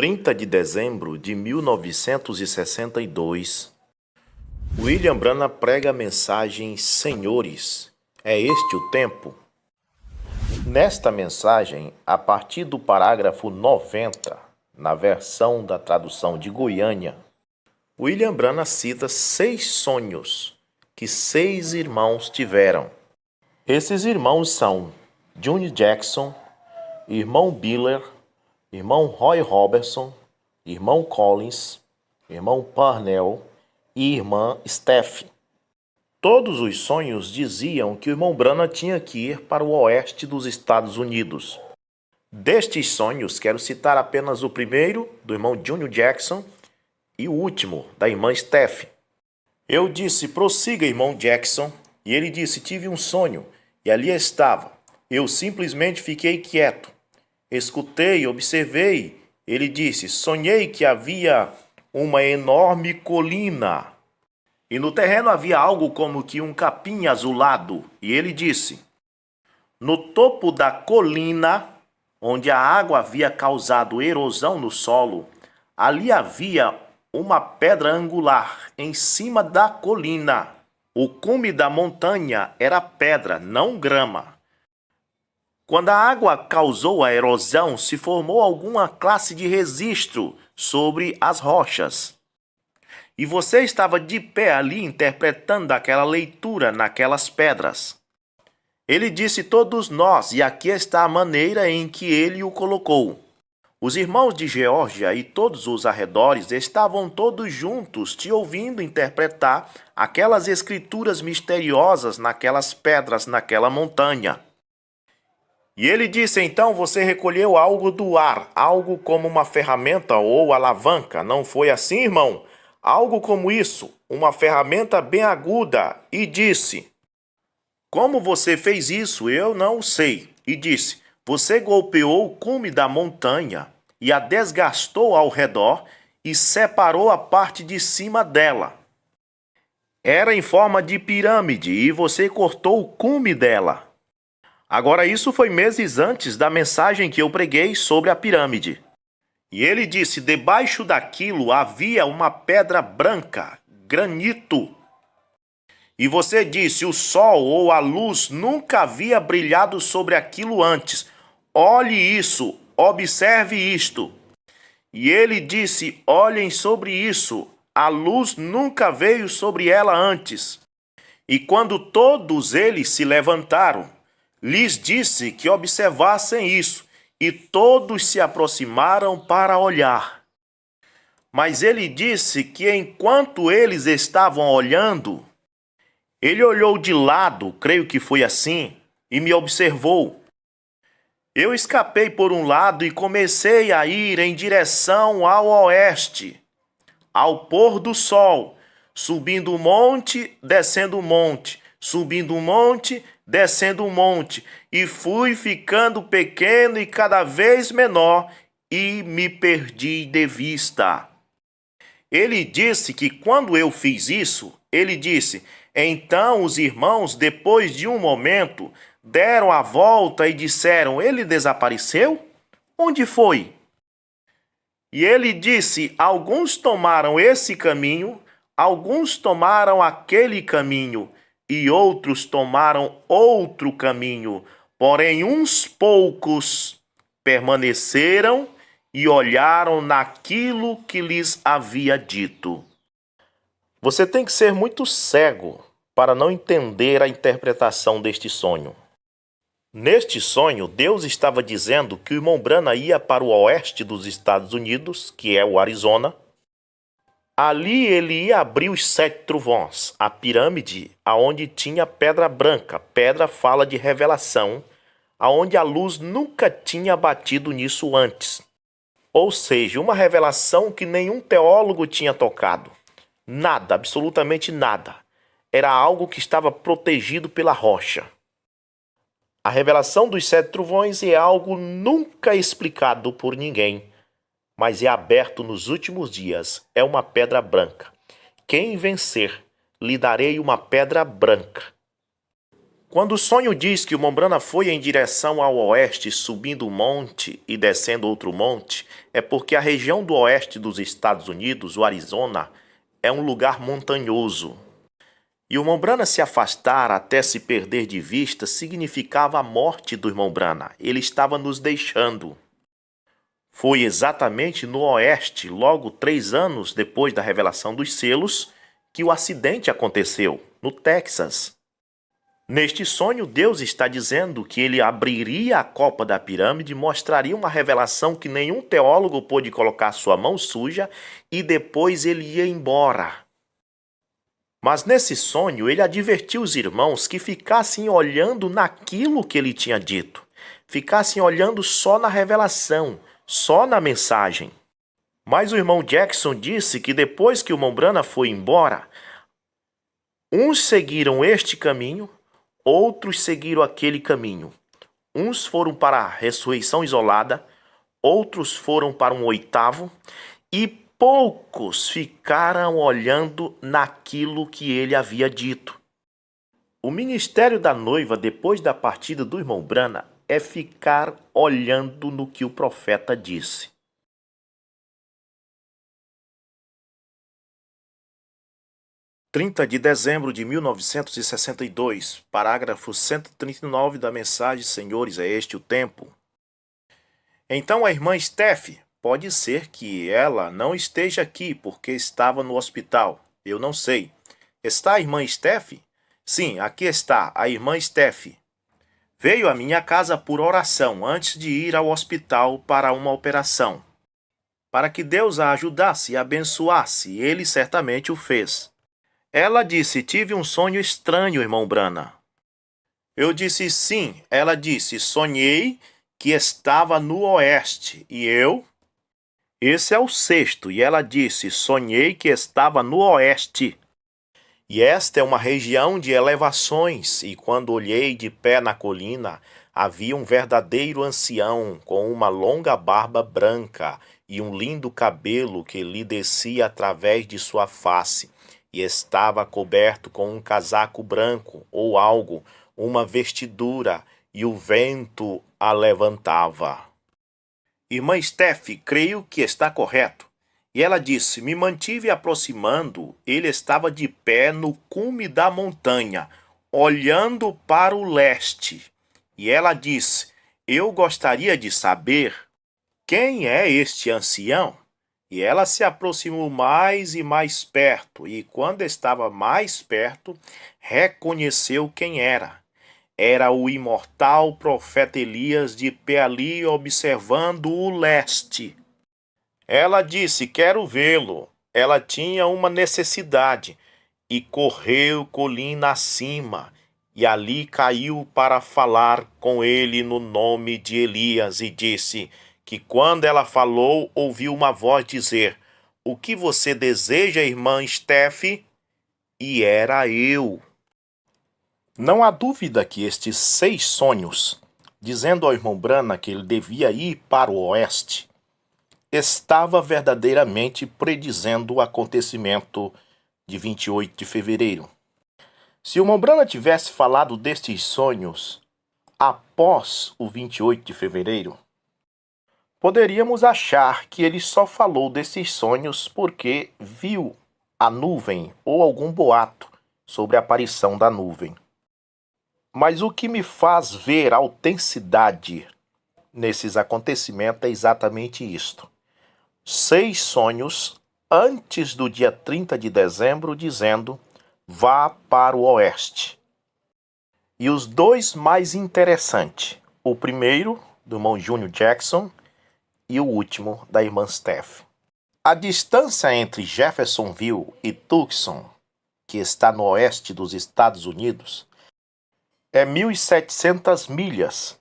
30 de dezembro de 1962, William Branham prega a mensagem Senhores, é este o tempo? Nesta mensagem, a partir do parágrafo 90, na versão da tradução de Goiânia, William Branham cita 6 sonhos que 6 irmãos tiveram. Esses irmãos são Junior Jackson, irmão Biller, irmão Roy Robertson, irmão Collins, irmão Parnell e irmã Steph. Todos os sonhos diziam que o irmão Branham tinha que ir para o oeste dos Estados Unidos. Destes sonhos, quero citar apenas o primeiro, do irmão Junior Jackson, e o último, da irmã Steph. Eu disse, prossiga, irmão Jackson, e ele disse, tive um sonho, e ali estava. Eu simplesmente fiquei quieto. Escutei, observei. Ele disse, sonhei que havia uma enorme colina. E no terreno havia algo como que um capim azulado. E ele disse, no topo da colina, onde a água havia causado erosão no solo, ali havia uma pedra angular em cima da colina. O cume da montanha era pedra, não grama. Quando a água causou a erosão, se formou alguma classe de registro sobre as rochas. E você estava de pé ali interpretando aquela leitura naquelas pedras. Ele disse todos nós, e aqui está a maneira em que ele o colocou. Os irmãos de Geórgia e todos os arredores estavam todos juntos te ouvindo interpretar aquelas escrituras misteriosas naquelas pedras, naquela montanha. E ele disse, então você recolheu algo do ar, algo como uma ferramenta ou alavanca, não foi assim, irmão? Algo como isso, uma ferramenta bem aguda, e disse, como você fez isso, eu não sei. E disse, você golpeou o cume da montanha e a desgastou ao redor e separou a parte de cima dela. Era em forma de pirâmide e você cortou o cume dela. Agora isso foi meses antes da mensagem que eu preguei sobre a pirâmide. E ele disse, debaixo daquilo havia uma pedra branca, granito. E você disse, o sol ou a luz nunca havia brilhado sobre aquilo antes. Olhe isso, observe isto. E ele disse, olhem sobre isso, a luz nunca veio sobre ela antes. E quando todos eles se levantaram, lhes disse que observassem isso, e todos se aproximaram para olhar. Mas ele disse que enquanto eles estavam olhando, ele olhou de lado, creio que foi assim, e me observou. Eu escapei por um lado e comecei a ir em direção ao oeste, ao pôr do sol, subindo o monte, descendo o monte, subindo um monte, descendo um monte, e fui ficando pequeno e cada vez menor, e me perdi de vista. Ele disse que quando eu fiz isso, ele disse, então os irmãos, depois de um momento, deram a volta e disseram, ele desapareceu? Onde foi? E ele disse, alguns tomaram esse caminho, alguns tomaram aquele caminho, e outros tomaram outro caminho, porém uns poucos permaneceram e olharam naquilo que lhes havia dito. Você tem que ser muito cego para não entender a interpretação deste sonho. Neste sonho, Deus estava dizendo que o irmão Branham ia para o oeste dos Estados Unidos, que é o Arizona. Ali ele ia abrir os 7 trovões, a pirâmide aonde tinha pedra branca, pedra fala de revelação, aonde a luz nunca tinha batido nisso antes. Ou seja, uma revelação que nenhum teólogo tinha tocado. Nada, absolutamente nada. Era algo que estava protegido pela rocha. A revelação dos 7 trovões é algo nunca explicado por ninguém, mas é aberto nos últimos dias, é uma pedra branca. Quem vencer, lhe darei uma pedra branca. Quando o sonho diz que o Mombrana foi em direção ao oeste, subindo um monte e descendo outro monte, é porque a região do oeste dos Estados Unidos, o Arizona, é um lugar montanhoso. E o Mombrana se afastar até se perder de vista significava a morte do irmão Brana. Ele estava nos deixando. Foi exatamente no oeste, logo 3 anos depois da revelação dos selos, que o acidente aconteceu, no Texas. Neste sonho, Deus está dizendo que ele abriria a copa da pirâmide, mostraria uma revelação que nenhum teólogo pôde colocar sua mão suja e depois ele ia embora. Mas nesse sonho, ele advertiu os irmãos que ficassem olhando naquilo que ele tinha dito, ficassem olhando só na revelação, só na mensagem. Mas o irmão Jackson disse que depois que o Mombrana foi embora, uns seguiram este caminho, outros seguiram aquele caminho. Uns foram para a ressurreição isolada, outros foram para um oitavo, e poucos ficaram olhando naquilo que ele havia dito. O ministério da noiva, depois da partida do irmão Brana, é ficar olhando no que o profeta disse. (30 de dezembro de 1962), parágrafo 139 da mensagem Senhores, é este o tempo. Então a irmã Steph, pode ser que ela não esteja aqui porque estava no hospital. Eu não sei. Está a irmã Steph? Sim, aqui está, a irmã Steph. Veio à minha casa por oração antes de ir ao hospital para uma operação. Para que Deus a ajudasse e abençoasse, ele certamente o fez. Ela disse, tive um sonho estranho, irmão Brana. Eu disse, sim. Ela disse, sonhei que estava no oeste. E eu? Esse é o 6º. E ela disse, sonhei que estava no oeste. E esta é uma região de elevações. E quando olhei de pé na colina, havia um verdadeiro ancião com uma longa barba branca e um lindo cabelo que lhe descia através de sua face. E estava coberto com um casaco branco ou algo, uma vestidura, e o vento a levantava. Irmã Steph, creio que está correto. E ela disse, me mantive aproximando, ele estava de pé no cume da montanha, olhando para o leste. E ela disse, eu gostaria de saber quem é este ancião. E ela se aproximou mais e mais perto, e quando estava mais perto, reconheceu quem era. Era o imortal profeta Elias de pé ali observando o leste. Ela disse, quero vê-lo. Ela tinha uma necessidade, e correu colina acima, e ali caiu para falar com ele no nome de Elias, e disse que quando ela falou, ouviu uma voz dizer, o que você deseja, irmã Steph? E era eu. Não há dúvida que estes 6 sonhos, dizendo ao irmão Brana que ele devia ir para o oeste, estava verdadeiramente predizendo o acontecimento de 28 de fevereiro. Se o irmão Brana tivesse falado destes sonhos após o 28 de fevereiro, poderíamos achar que ele só falou desses sonhos porque viu a nuvem ou algum boato sobre a aparição da nuvem. Mas o que me faz ver autenticidade nesses acontecimentos é exatamente isto. 6 sonhos antes do dia 30 de dezembro dizendo, vá para o oeste. E os 2 mais interessantes, o primeiro, do irmão Júnior Jackson, e o último, da irmã Steph. A distância entre Jeffersonville e Tucson, que está no oeste dos Estados Unidos, é 1.700 milhas,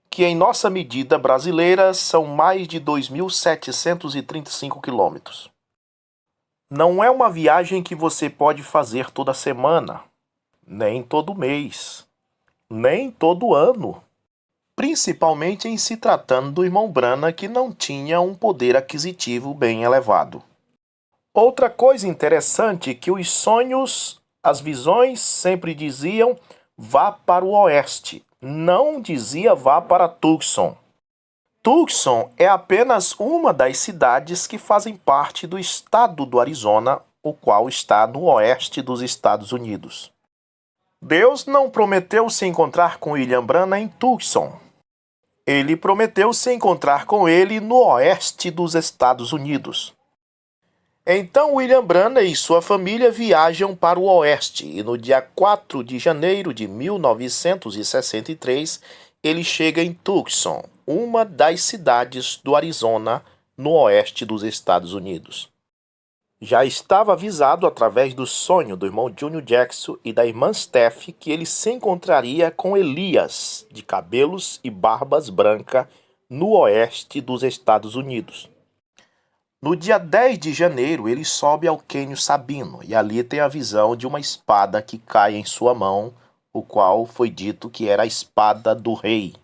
que em nossa medida brasileira são mais de 2.735 quilômetros. Não é uma viagem que você pode fazer toda semana, nem todo mês, nem todo ano. Principalmente em se tratando do irmão Brana, que não tinha um poder aquisitivo bem elevado. Outra coisa interessante é que os sonhos, as visões sempre diziam vá para o oeste. Não dizia vá para Tucson. Tucson é apenas uma das cidades que fazem parte do estado do Arizona, o qual está no oeste dos Estados Unidos. Deus não prometeu se encontrar com William Branham em Tucson. Ele prometeu se encontrar com ele no oeste dos Estados Unidos. Então William Branham e sua família viajam para o oeste e no dia 4 de janeiro de 1963 ele chega em Tucson, uma das cidades do Arizona, no oeste dos Estados Unidos. Já estava avisado através do sonho do irmão Junior Jackson e da irmã Steph que ele se encontraria com Elias, de cabelos e barbas brancas, no oeste dos Estados Unidos. No dia 10 de janeiro, ele sobe ao Cânion Sabino e ali tem a visão de uma espada que cai em sua mão, o qual foi dito que era a espada do rei.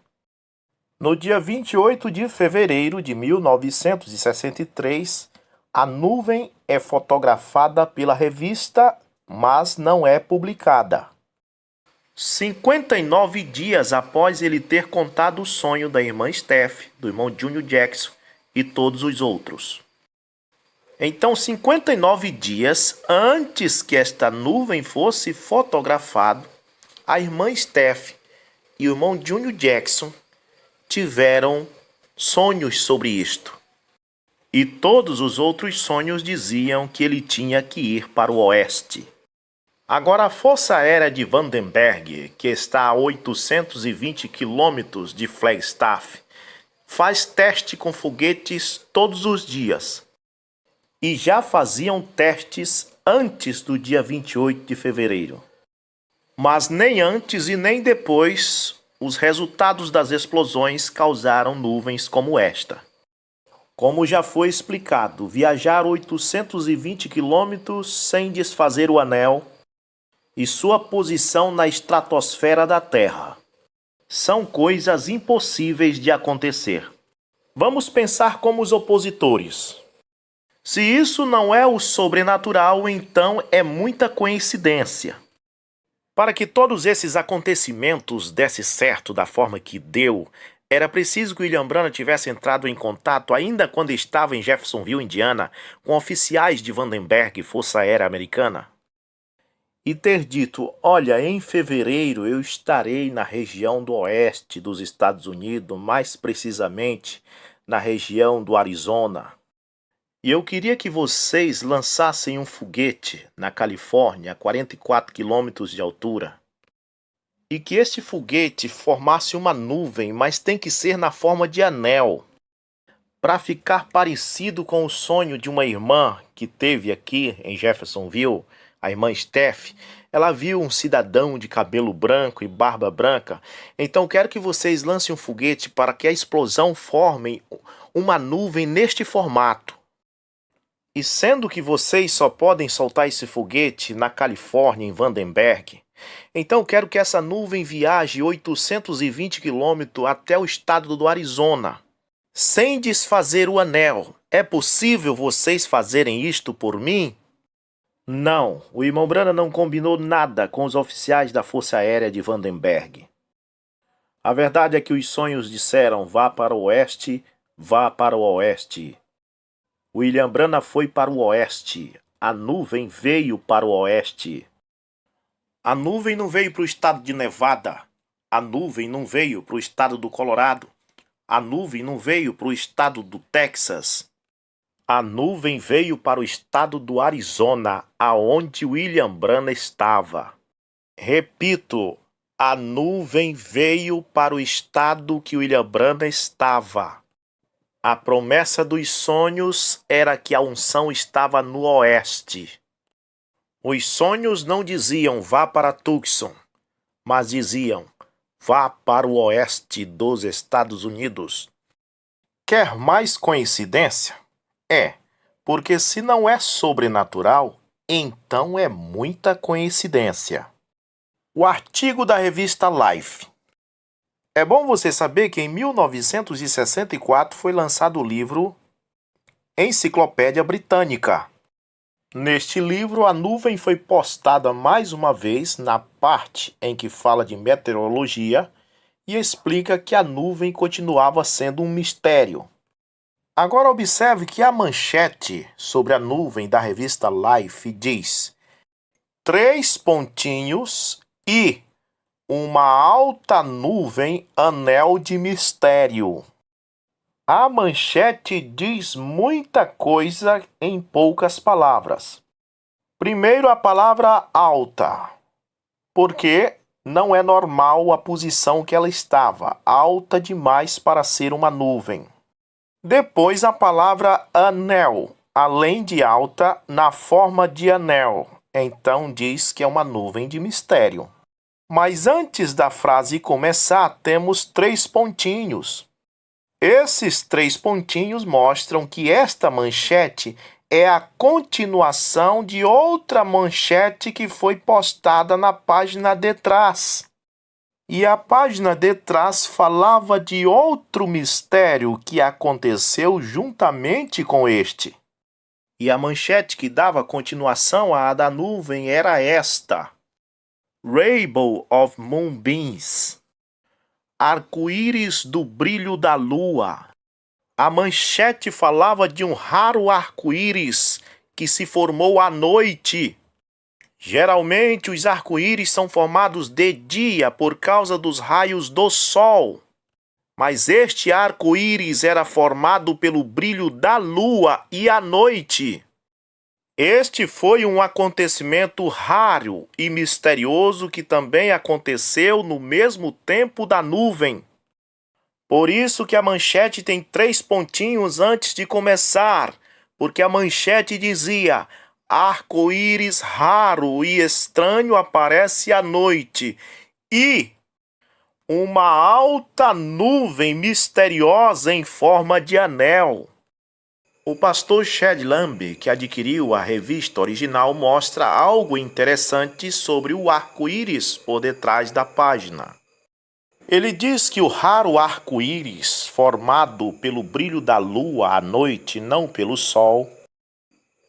No dia 28 de fevereiro de 1963, a nuvem é fotografada pela revista, mas não é publicada. 59 dias após ele ter contado o sonho da irmã Steph, do irmão Junior Jackson e todos os outros. Então, 59 dias antes que esta nuvem fosse fotografada, a irmã Steph e o irmão Junior Jackson tiveram sonhos sobre isto. E todos os outros sonhos diziam que ele tinha que ir para o oeste. Agora, a Força Aérea de Vandenberg, que está a 820 quilômetros de Flagstaff, faz teste com foguetes todos os dias. E já faziam testes antes do dia 28 de fevereiro. Mas nem antes e nem depois, os resultados das explosões causaram nuvens como esta. Como já foi explicado, viajar 820 quilômetros sem desfazer o anel e sua posição na estratosfera da Terra são coisas impossíveis de acontecer. Vamos pensar como os opositores. Se isso não é o sobrenatural, então é muita coincidência. Para que todos esses acontecimentos dessem certo da forma que deu, era preciso que William Branham tivesse entrado em contato, ainda quando estava em Jeffersonville, Indiana, com oficiais de Vandenberg, Força Aérea Americana, e ter dito: olha, em fevereiro eu estarei na região do oeste dos Estados Unidos, mais precisamente na região do Arizona. E eu queria que vocês lançassem um foguete na Califórnia a 44 quilômetros de altura. E que este foguete formasse uma nuvem, mas tem que ser na forma de anel, para ficar parecido com o sonho de uma irmã que teve aqui em Jeffersonville, a irmã Steph. Ela viu um cidadão de cabelo branco e barba branca. Então quero que vocês lancem um foguete para que a explosão forme uma nuvem neste formato. E sendo que vocês só podem soltar esse foguete na Califórnia, em Vandenberg, então quero que essa nuvem viaje 820 quilômetros até o estado do Arizona, sem desfazer o anel. É possível vocês fazerem isto por mim? Não, o irmão Branham não combinou nada com os oficiais da Força Aérea de Vandenberg. A verdade é que os sonhos disseram: vá para o oeste, vá para o oeste. William Branham foi para o oeste. A nuvem veio para o oeste. A nuvem não veio para o estado de Nevada. A nuvem não veio para o estado do Colorado. A nuvem não veio para o estado do Texas. A nuvem veio para o estado do Arizona, aonde William Branham estava. Repito, a nuvem veio para o estado que William Branham estava. A promessa dos sonhos era que a unção estava no oeste. Os sonhos não diziam vá para Tucson, mas diziam vá para o oeste dos Estados Unidos. Quer mais coincidência? É, porque se não é sobrenatural, então é muita coincidência. O artigo da revista Life. É bom você saber que em 1964 foi lançado o livro Enciclopédia Britânica. Neste livro, a nuvem foi postada mais uma vez na parte em que fala de meteorologia e explica que a nuvem continuava sendo um mistério. Agora observe que a manchete sobre a nuvem da revista Life diz 3 pontinhos e uma alta nuvem, anel de mistério. A manchete diz muita coisa em poucas palavras. Primeiro, a palavra alta, porque não é normal a posição que ela estava, alta demais para ser uma nuvem. Depois, a palavra anel, além de alta, na forma de anel. Então, diz que é uma nuvem de mistério. Mas antes da frase começar, temos 3 pontinhos. Esses 3 pontinhos mostram que esta manchete é a continuação de outra manchete que foi postada na página de trás. E a página de trás falava de outro mistério que aconteceu juntamente com este. E a manchete que dava continuação à da nuvem era esta: Rainbow of Moonbeams, arco-íris do brilho da lua. A manchete falava de um raro arco-íris que se formou à noite. Geralmente, os arco-íris são formados de dia por causa dos raios do sol. Mas este arco-íris era formado pelo brilho da lua e à noite. Este foi um acontecimento raro e misterioso que também aconteceu no mesmo tempo da nuvem. Por isso que a manchete tem 3 pontinhos antes de começar, porque a manchete dizia: arco-íris raro e estranho aparece à noite e uma alta nuvem misteriosa em forma de anel. O pastor Shed Lamb, que adquiriu a revista original, mostra algo interessante sobre o arco-íris por detrás da página. Ele diz que o raro arco-íris, formado pelo brilho da lua à noite, não pelo sol,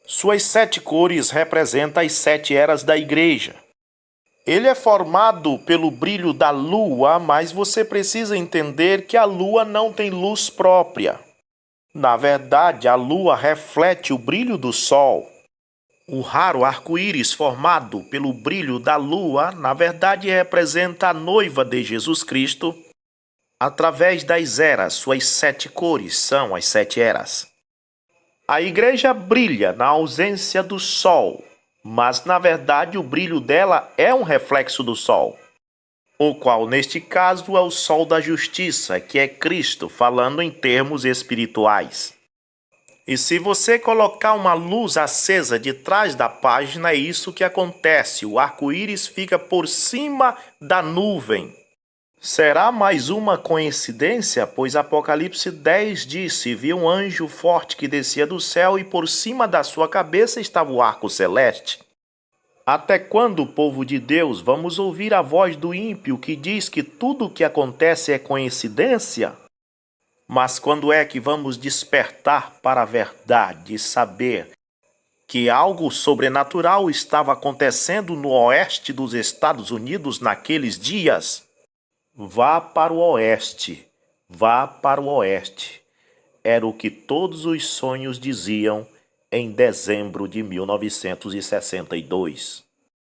suas 7 cores representam as 7 eras da igreja. Ele é formado pelo brilho da lua, mas você precisa entender que a lua não tem luz própria. Na verdade, a lua reflete o brilho do sol. O raro arco-íris formado pelo brilho da lua, na verdade, representa a noiva de Jesus Cristo através das eras. Suas 7 cores são as 7 eras. A igreja brilha na ausência do sol, mas na verdade o brilho dela é um reflexo do sol, o qual neste caso é o sol da justiça, que é Cristo, falando em termos espirituais. E se você colocar uma luz acesa de trás da página, é isso que acontece: o arco-íris fica por cima da nuvem. Será mais uma coincidência? Pois Apocalipse 10 disse: viu um anjo forte que descia do céu e por cima da sua cabeça estava o arco celeste. Até quando, povo de Deus, vamos ouvir a voz do ímpio que diz que tudo o que acontece é coincidência? Mas quando é que vamos despertar para a verdade e saber que algo sobrenatural estava acontecendo no oeste dos Estados Unidos naqueles dias? Vá para o oeste, vá para o oeste. Era o que todos os sonhos diziam em dezembro de 1962.